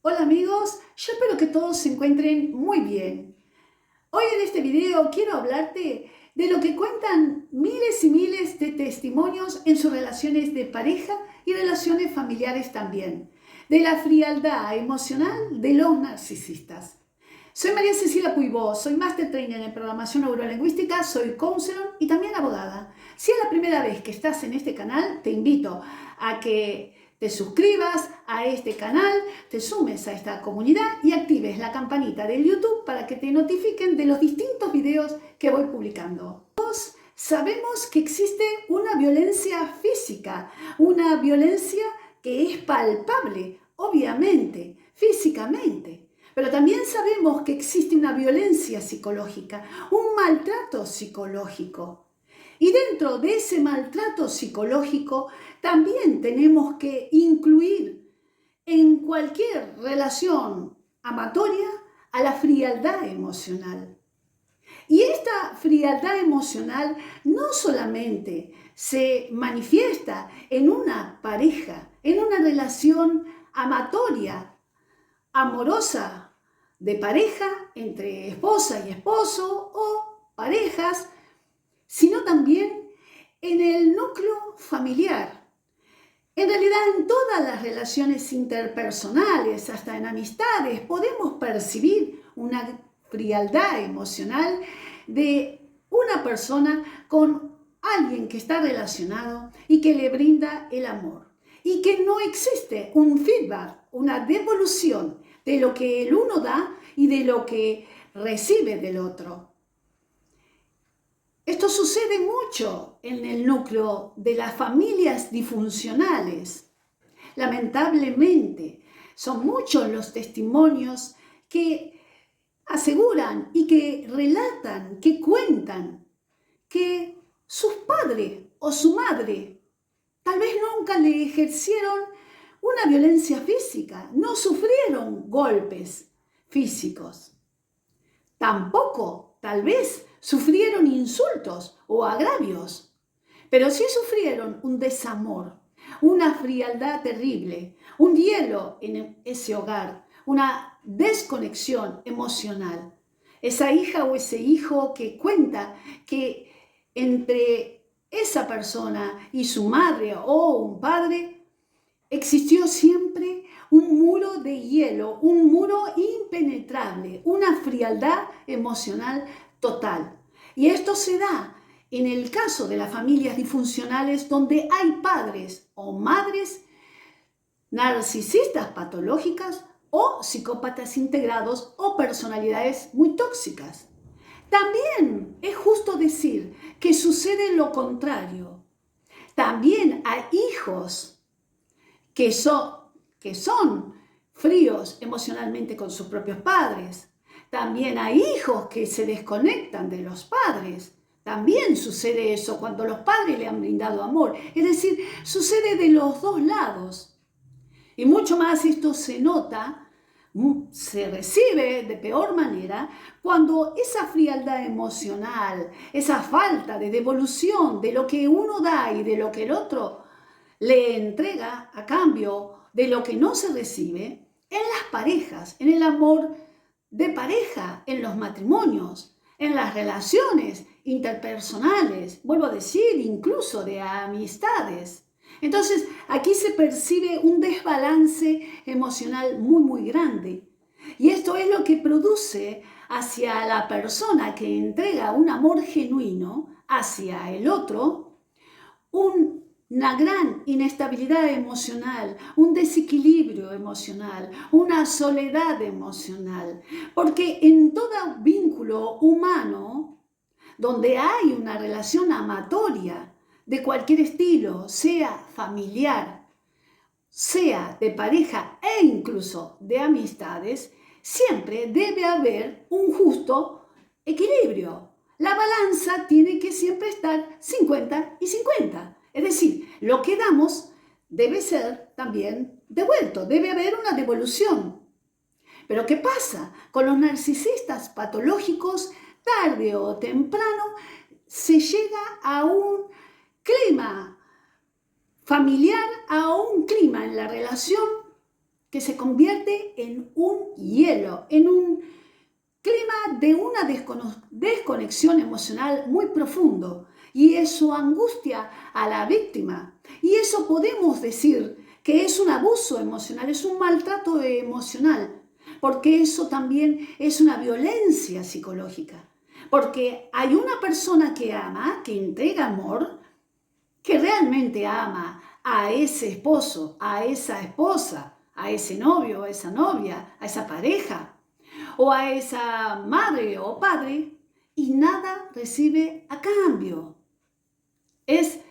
Hola amigos, yo espero que todos se encuentren muy bien. Hoy en este video quiero hablarte de lo que cuentan miles y miles de testimonios en sus relaciones de pareja y relaciones familiares también, de la frialdad emocional de los narcisistas. Soy María Cecilia Puibó, soy Master Trainer en Programación Neurolingüística, soy counselor y también abogada. Si es la primera vez que estás en este canal, te invito a que te suscribas a este canal, te sumes a esta comunidad y actives la campanita del YouTube para que te notifiquen de los distintos videos que voy publicando. Todos sabemos que existe una violencia física, una violencia que es palpable, obviamente, físicamente. Pero también sabemos que existe una violencia psicológica, un maltrato psicológico. Y dentro de ese maltrato psicológico también tenemos que incluir en cualquier relación amatoria a la frialdad emocional. Y esta frialdad emocional no solamente se manifiesta en una pareja, en una relación amatoria, amorosa, de pareja entre esposa y esposo o parejas, sino también en el núcleo familiar. En realidad, en todas las relaciones interpersonales, hasta en amistades, podemos percibir una frialdad emocional de una persona con alguien que está relacionado y que le brinda el amor. Y que no existe un feedback, una devolución de lo que el uno da y de lo que recibe del otro. Esto sucede mucho en el núcleo de las familias disfuncionales. Lamentablemente, son muchos los testimonios que aseguran y que relatan, que cuentan que sus padres o su madre tal vez nunca le ejercieron una violencia física, no sufrieron golpes físicos. Tampoco, tal vez, sufrieron insultos o agravios, pero sí sufrieron un desamor, una frialdad terrible, un hielo en ese hogar, una desconexión emocional. Esa hija o ese hijo que cuenta que entre esa persona y su madre o un padre existió siempre un muro de hielo, un muro impenetrable, una frialdad emocional total. Y esto se da en el caso de las familias disfuncionales donde hay padres o madres narcisistas patológicas o psicópatas integrados o personalidades muy tóxicas. También es justo decir que sucede lo contrario. También hay hijos que son fríos emocionalmente con sus propios padres. También hay hijos que se desconectan de los padres. También sucede eso cuando los padres le han brindado amor. Es decir, sucede de los dos lados. Y mucho más esto se nota, se recibe de peor manera cuando esa frialdad emocional, esa falta de devolución de lo que uno da y de lo que el otro le entrega a cambio de lo que no se recibe, en las parejas, en el amor de pareja, en los matrimonios, en las relaciones interpersonales, vuelvo a decir, incluso de amistades. Entonces, aquí se percibe un desbalance emocional muy grande. Y esto es lo que produce hacia la persona que entrega un amor genuino hacia el otro, una gran inestabilidad emocional, un desequilibrio emocional, una soledad emocional. Porque en todo vínculo humano, donde hay una relación amatoria de cualquier estilo, sea familiar, sea de pareja e incluso de amistades, siempre debe haber un justo equilibrio. La balanza tiene que siempre estar 50 y 50. Es decir, lo que damos debe ser también devuelto, debe haber una devolución. Pero ¿qué pasa? Con los narcisistas patológicos, tarde o temprano, se llega a un clima familiar, a un clima en la relación que se convierte en un hielo, en un clima de una desconexión emocional muy profundo, y eso angustia a la víctima. Y eso podemos decir que es un abuso emocional, es un maltrato emocional, porque eso también es una violencia psicológica. Porque hay una persona que ama, que entrega amor, que realmente ama a ese esposo, a esa esposa, a ese novio, a esa novia, a esa pareja, o a esa madre o padre, y nada recibe a cambio.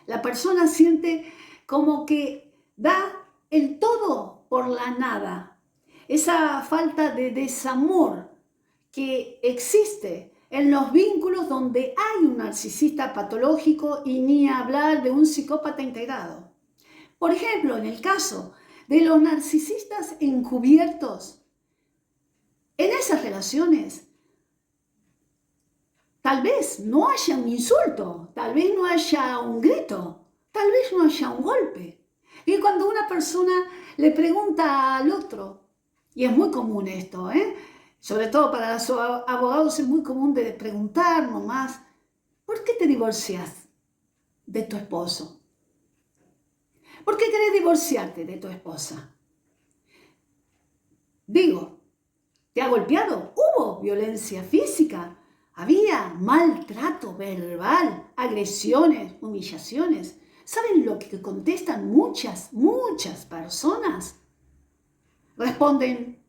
La persona siente como que da el todo por la nada. Esa falta de desamor que existe en los vínculos donde hay un narcisista patológico, y ni hablar de un psicópata integrado. Por ejemplo, en el caso de los narcisistas encubiertos, en esas relaciones tal vez no haya un insulto, tal vez no haya un grito, tal vez no haya un golpe. Y cuando una persona le pregunta al otro, y es muy común esto, sobre todo para los abogados es muy común de preguntar nomás, ¿por qué te divorcias de tu esposo? ¿Por qué querés divorciarte de tu esposa? Digo, ¿te ha golpeado? ¿Hubo violencia física? ¿Había maltrato verbal, agresiones, humillaciones? ¿Saben lo que contestan muchas personas? Responden,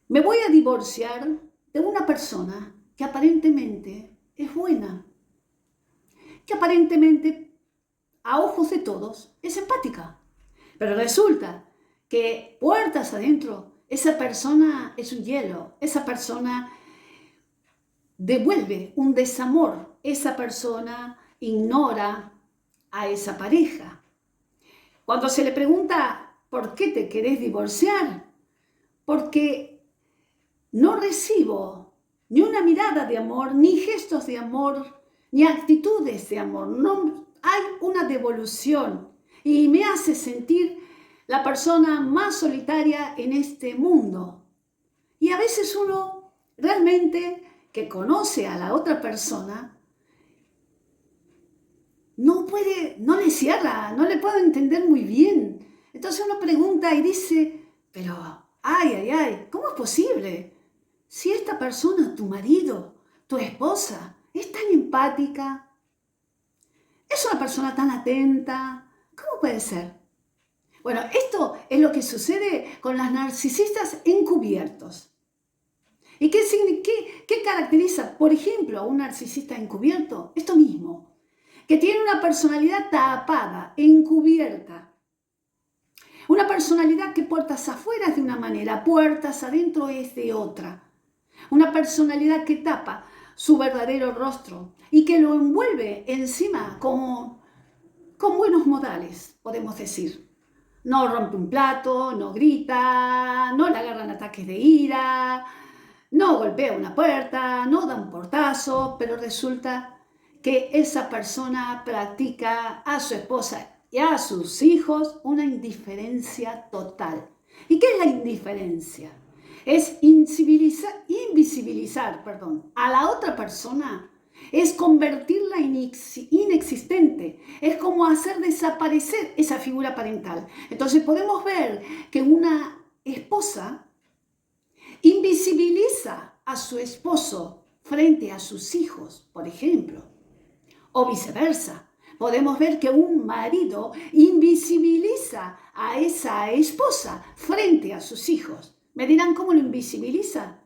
me voy a divorciar de una persona que aparentemente es buena, que aparentemente a ojos de todos es empática, pero resulta que puertas adentro esa persona es un hielo, esa persona devuelve un desamor, esa persona ignora a esa pareja. Cuando se le pregunta, ¿por qué te querés divorciar? Porque no recibo ni una mirada de amor, ni gestos de amor, ni actitudes de amor. No hay una devolución y me hace sentir la persona más solitaria en este mundo. Y a veces uno realmente que conoce a la otra persona no le cierra, no le puede entender muy bien. Entonces uno pregunta y dice, pero ay, ¿cómo es posible? Si esta persona, tu marido, tu esposa, es tan empática, es una persona tan atenta, ¿cómo puede ser? Bueno, esto es lo que sucede con los narcisistas encubiertos. ¿Y qué caracteriza, por ejemplo, a un narcisista encubierto? Esto mismo, que tiene una personalidad tapada, encubierta. Una personalidad que puertas afuera es de una manera, puertas adentro es de otra. Una personalidad que tapa su verdadero rostro y que lo envuelve encima con buenos modales, podemos decir. No rompe un plato, no grita, no le agarran ataques de ira, no golpea una puerta, no da un portazo, pero resulta que esa persona practica a su esposa y a sus hijos una indiferencia total. ¿Y qué es la indiferencia? Es invisibilizar a la otra persona, es convertirla inexistente, es como hacer desaparecer esa figura parental. Entonces podemos ver que una esposa invisibiliza a su esposo frente a sus hijos, por ejemplo, o viceversa. Podemos ver que un marido invisibiliza a esa esposa frente a sus hijos. ¿Me dirán cómo lo invisibiliza?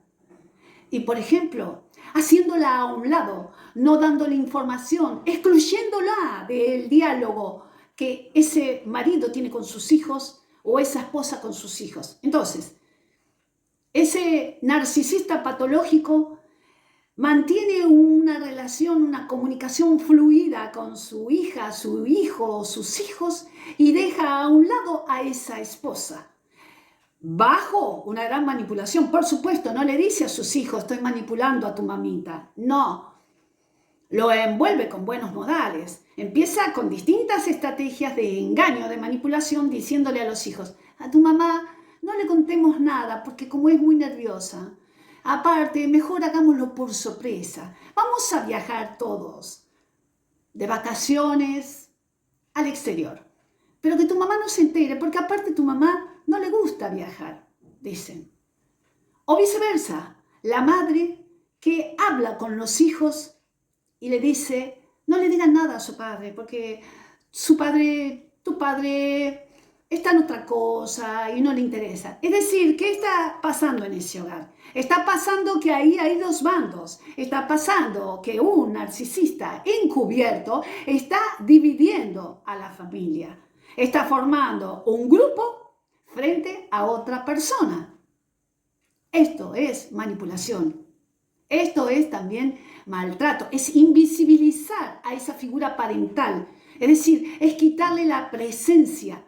Y, por ejemplo, haciéndola a un lado, no dándole información, excluyéndola del diálogo que ese marido tiene con sus hijos o esa esposa con sus hijos. Entonces, ese narcisista patológico mantiene una relación, una comunicación fluida con su hija, su hijo o sus hijos y deja a un lado a esa esposa. Bajo una gran manipulación, por supuesto, no le dice a sus hijos, estoy manipulando a tu mamita. No, lo envuelve con buenos modales. Empieza con distintas estrategias de engaño, de manipulación, diciéndole a los hijos, a tu mamá no le contemos nada porque como es muy nerviosa, aparte, mejor hagámoslo por sorpresa. Vamos a viajar todos de vacaciones al exterior. Pero que tu mamá no se entere, porque aparte tu mamá no le gusta viajar, dicen. O viceversa, la madre que habla con los hijos y le dice, no le digan nada a su padre, porque tu padre está en otra cosa y no le interesa. Es decir, ¿qué está pasando en ese hogar? Está pasando que ahí hay dos bandos. Está pasando que un narcisista encubierto está dividiendo a la familia. Está formando un grupo frente a otra persona. Esto es manipulación. Esto es también maltrato, es invisibilizar a esa figura parental, es decir, es quitarle la presencia,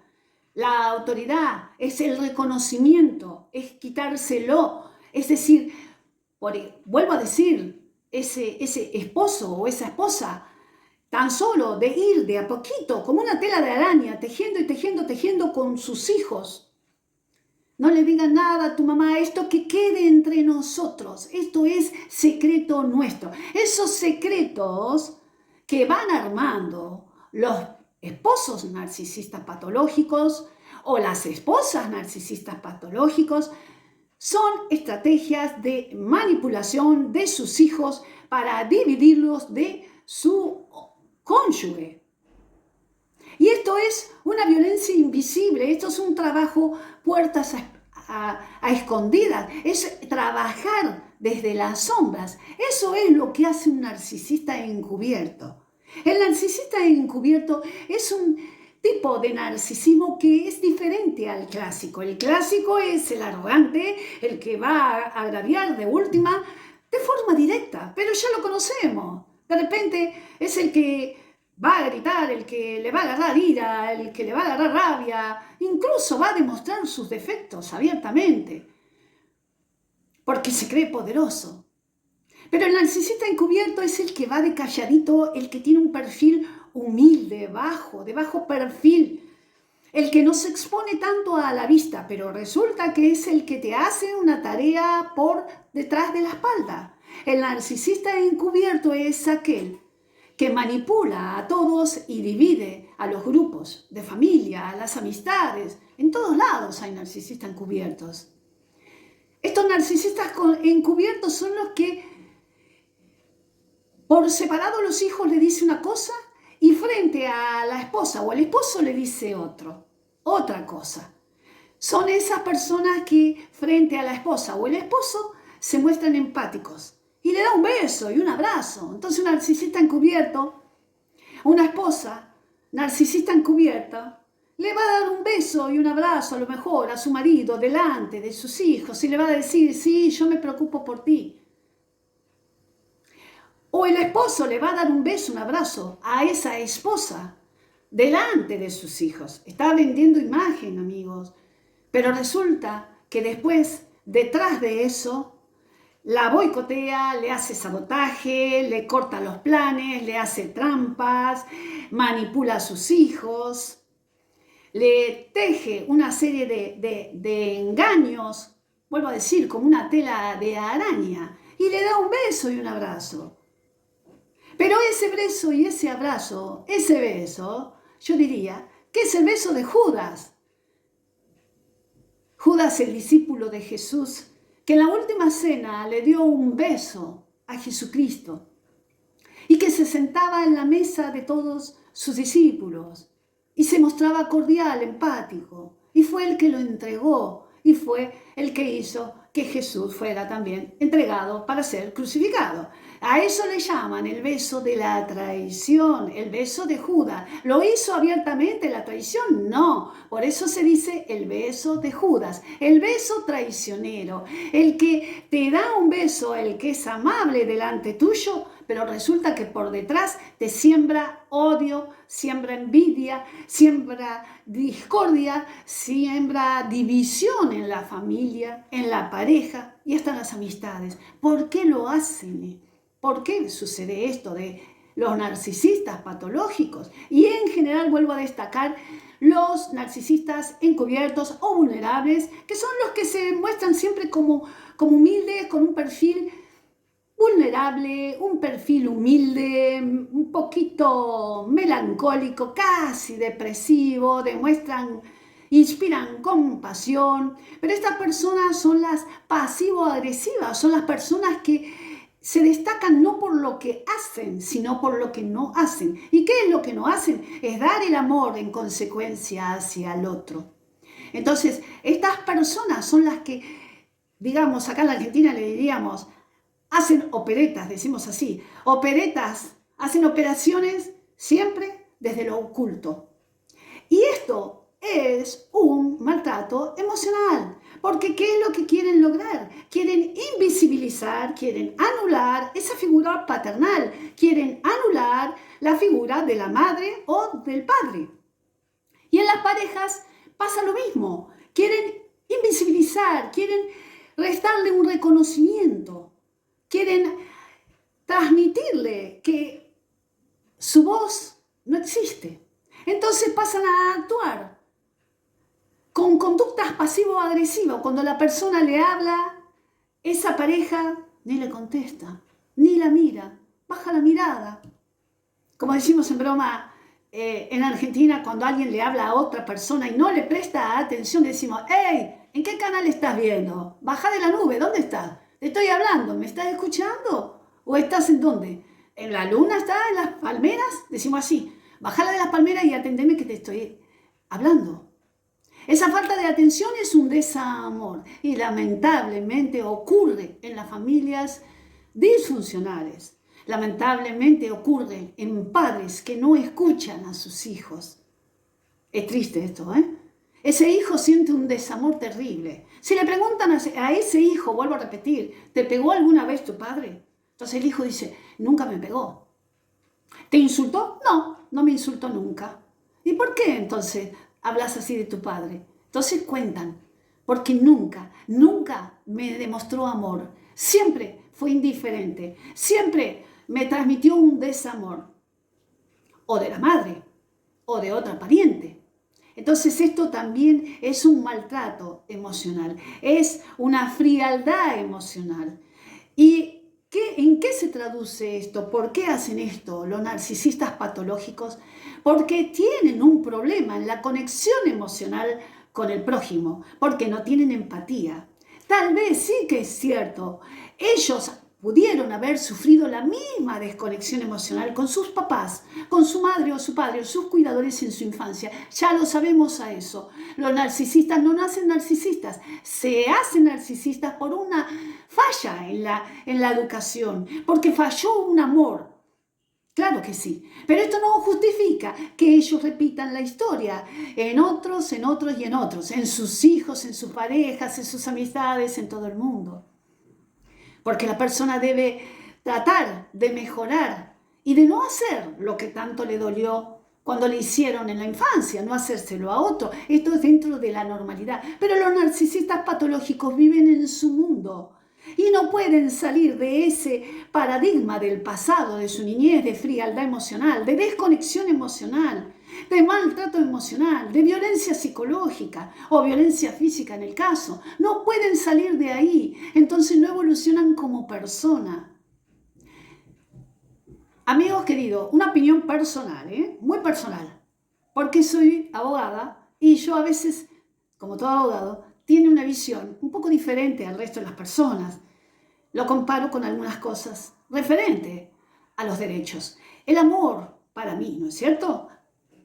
la autoridad, es el reconocimiento, es quitárselo, es decir, vuelvo a decir, ese esposo o esa esposa, tan solo de ir de a poquito, como una tela de araña, tejiendo y tejiendo, tejiendo con sus hijos. No le digas nada a tu mamá, esto que quede entre nosotros, esto es secreto nuestro. Esos secretos que van armando los esposos narcisistas patológicos o las esposas narcisistas patológicos son estrategias de manipulación de sus hijos para dividirlos de su cónyuge. Y esto es una violencia invisible, esto es un trabajo puertas a escondidas, es trabajar desde las sombras. Eso es lo que hace un narcisista encubierto. El narcisista encubierto es un tipo de narcisismo que es diferente al clásico. El clásico es el arrogante, el que va a agraviar de última, de forma directa, pero ya lo conocemos. De repente es el que va a gritar, el que le va a agarrar ira, el que le va a agarrar rabia, incluso va a demostrar sus defectos abiertamente, porque se cree poderoso. Pero el narcisista encubierto es el que va de calladito, el que tiene un perfil humilde, de bajo perfil, el que no se expone tanto a la vista, pero resulta que es el que te hace una tarea por detrás de la espalda. El narcisista encubierto es aquel que manipula a todos y divide a los grupos de familia, a las amistades. En todos lados hay narcisistas encubiertos. Estos narcisistas encubiertos son los que por separado los hijos le dicen una cosa y frente a la esposa o al esposo le dice otra cosa. Son esas personas que frente a la esposa o el esposo se muestran empáticos y le da un beso y un abrazo. Entonces un narcisista encubierto, una esposa narcisista encubierta, le va a dar un beso y un abrazo a lo mejor a su marido delante de sus hijos y le va a decir, sí, yo me preocupo por ti. O el esposo le va a dar un beso, un abrazo a esa esposa delante de sus hijos. Está vendiendo imagen, amigos. Pero resulta que después, detrás de eso, la boicotea, le hace sabotaje, le corta los planes, le hace trampas, manipula a sus hijos, le teje una serie de engaños, vuelvo a decir, como una tela de araña, y le da un beso y un abrazo. Pero ese beso y ese abrazo, ese beso, yo diría que es el beso de Judas. Judas, el discípulo de Jesús, que en la última cena le dio un beso a Jesucristo y que se sentaba en la mesa de todos sus discípulos y se mostraba cordial, empático, y fue el que lo entregó y fue el que hizo que Jesús fuera también entregado para ser crucificado. A eso le llaman el beso de la traición, el beso de Judas. ¿Lo hizo abiertamente la traición? No. Por eso se dice el beso de Judas, el beso traicionero, el que te da un beso, el que es amable delante tuyo, pero resulta que por detrás te siembra odio, siembra envidia, siembra discordia, siembra división en la familia, en la pareja y hasta en las amistades. ¿Por qué lo hacen? ¿Por qué sucede esto de los narcisistas patológicos? Y en general vuelvo a destacar los narcisistas encubiertos o vulnerables, que son los que se muestran siempre como humildes, con un perfil vulnerable, un perfil humilde, un poquito melancólico, casi depresivo, inspiran compasión, pero estas personas son las pasivo-agresivas, son las personas que se destacan no por lo que hacen, sino por lo que no hacen. ¿Y qué es lo que no hacen? Es dar el amor en consecuencia hacia el otro. Entonces, estas personas son las que, digamos, acá en la Argentina le diríamos, hacen operetas, decimos así, operetas, hacen operaciones siempre desde lo oculto. Y esto es un maltrato emocional, porque ¿qué es lo que quieren lograr? Quieren invisibilizar, quieren anular esa figura paternal, quieren anular la figura de la madre o del padre. Y en las parejas pasa lo mismo, quieren invisibilizar, quieren restarle un reconocimiento, quieren transmitirle que su voz no existe. Entonces pasan a actuar con conductas pasivo-agresivas. Cuando la persona le habla, esa pareja ni le contesta, ni la mira, baja la mirada. Como decimos en broma, en Argentina, cuando alguien le habla a otra persona y no le presta atención, decimos, hey, ¿en qué canal estás viendo? Baja de la nube, ¿dónde estás? Te estoy hablando, ¿me estás escuchando? ¿O estás en dónde? ¿En la luna está? ¿En las palmeras? Decimos así, bajala de las palmeras y atendeme que te estoy hablando. Esa falta de atención es un desamor y lamentablemente ocurre en las familias disfuncionales. Lamentablemente ocurre en padres que no escuchan a sus hijos. Es triste esto, ¿eh? Ese hijo siente un desamor terrible. Si le preguntan a ese hijo, vuelvo a repetir, ¿te pegó alguna vez tu padre? Entonces el hijo dice, nunca me pegó. ¿Te insultó? No, no me insultó nunca. ¿Y por qué entonces hablas así de tu padre? Entonces cuentan, porque nunca me demostró amor. Siempre fue indiferente. Siempre me transmitió un desamor. O de la madre, o de otra pariente. Entonces esto también es un maltrato emocional, es una frialdad emocional. ¿Y en qué se traduce esto? ¿Por qué hacen esto los narcisistas patológicos? Porque tienen un problema en la conexión emocional con el prójimo, porque no tienen empatía. Tal vez sí que es cierto, ellos pudieron haber sufrido la misma desconexión emocional con sus papás, con su madre o su padre o sus cuidadores en su infancia. Ya lo sabemos a eso. Los narcisistas no nacen narcisistas, se hacen narcisistas por una falla en la educación, porque falló un amor. Claro que sí, pero esto no justifica que ellos repitan la historia en otros y en otros, en sus hijos, en sus parejas, en sus amistades, en todo el mundo. Porque la persona debe tratar de mejorar y de no hacer lo que tanto le dolió cuando le hicieron en la infancia, no hacérselo a otro. Esto es dentro de la normalidad. Pero los narcisistas patológicos viven en su mundo y no pueden salir de ese paradigma del pasado, de su niñez, de frialdad emocional, de desconexión emocional, de maltrato emocional, de violencia psicológica o violencia física en el caso. No pueden salir de ahí, entonces no evolucionan como persona. Amigos queridos, una opinión personal, muy personal, porque soy abogada y yo a veces, como todo abogado, tiene una visión un poco diferente al resto de las personas. Lo comparo con algunas cosas referentes a los derechos. El amor, para mí, ¿no es cierto?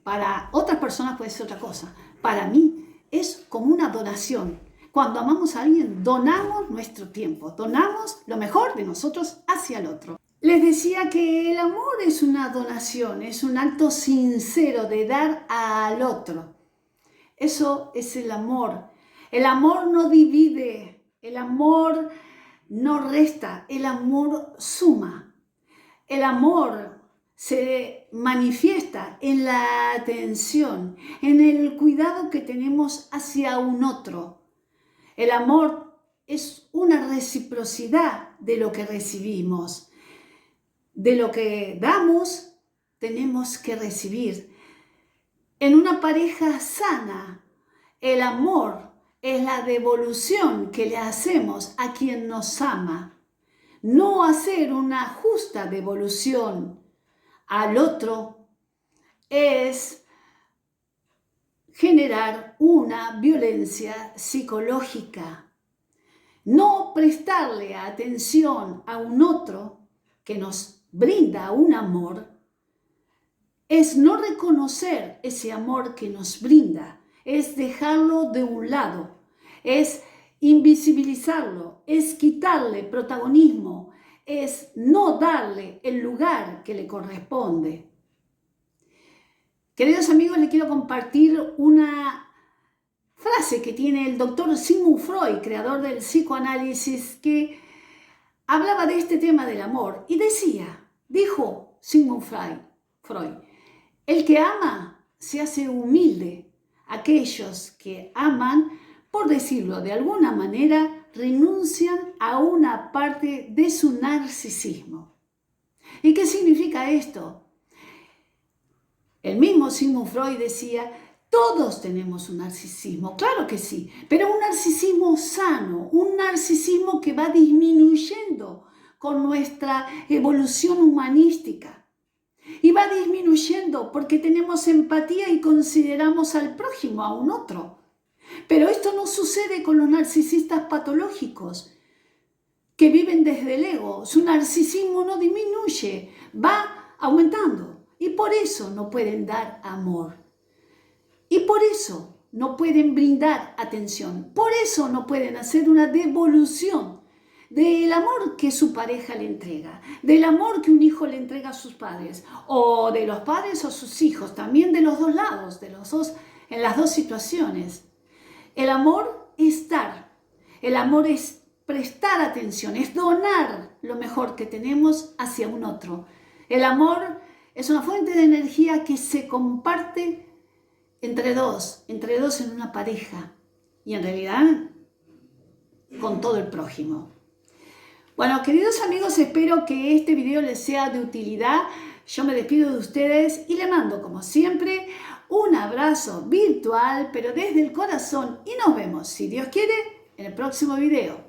Para otras personas puede ser otra cosa. Para mí es como una donación. Cuando amamos a alguien, donamos nuestro tiempo, donamos lo mejor de nosotros hacia el otro. Les decía que el amor es una donación, es un acto sincero de dar al otro. Eso es el amor. El amor no divide, el amor no resta, el amor suma. El amor se manifiesta en la atención, en el cuidado que tenemos hacia un otro. El amor es una reciprocidad de lo que recibimos. De lo que damos, tenemos que recibir. En una pareja sana, el amor es la devolución que le hacemos a quien nos ama, no hacer una justa devolución al otro es generar una violencia psicológica. No prestarle atención a un otro que nos brinda un amor es no reconocer ese amor que nos brinda, es dejarlo de un lado, es invisibilizarlo, es quitarle protagonismo, es no darle el lugar que le corresponde. Queridos amigos, les quiero compartir una frase que tiene el doctor Sigmund Freud, creador del psicoanálisis, que hablaba de este tema del amor y dijo Sigmund Freud, el que ama se hace humilde. Aquellos que aman, por decirlo de alguna manera, renuncian a una parte de su narcisismo. ¿Y qué significa esto? El mismo Sigmund Freud decía, todos tenemos un narcisismo, claro que sí, pero un narcisismo sano, un narcisismo que va disminuyendo con nuestra evolución humanística. Y va disminuyendo porque tenemos empatía y consideramos al prójimo, a un otro. Pero esto no sucede con los narcisistas patológicos que viven desde el ego. Su narcisismo no disminuye, va aumentando. Y por eso no pueden dar amor. Y por eso no pueden brindar atención. Por eso no pueden hacer una devolución del amor que su pareja le entrega, del amor que un hijo le entrega a sus padres, o de los padres a sus hijos, también de los dos lados, en las dos situaciones. El amor es dar, el amor es prestar atención, es donar lo mejor que tenemos hacia un otro. El amor es una fuente de energía que se comparte entre dos en una pareja y en realidad con todo el prójimo. Bueno, queridos amigos, espero que este video les sea de utilidad. Yo me despido de ustedes y le mando, como siempre, un abrazo virtual, pero desde el corazón. Y nos vemos, si Dios quiere, en el próximo video.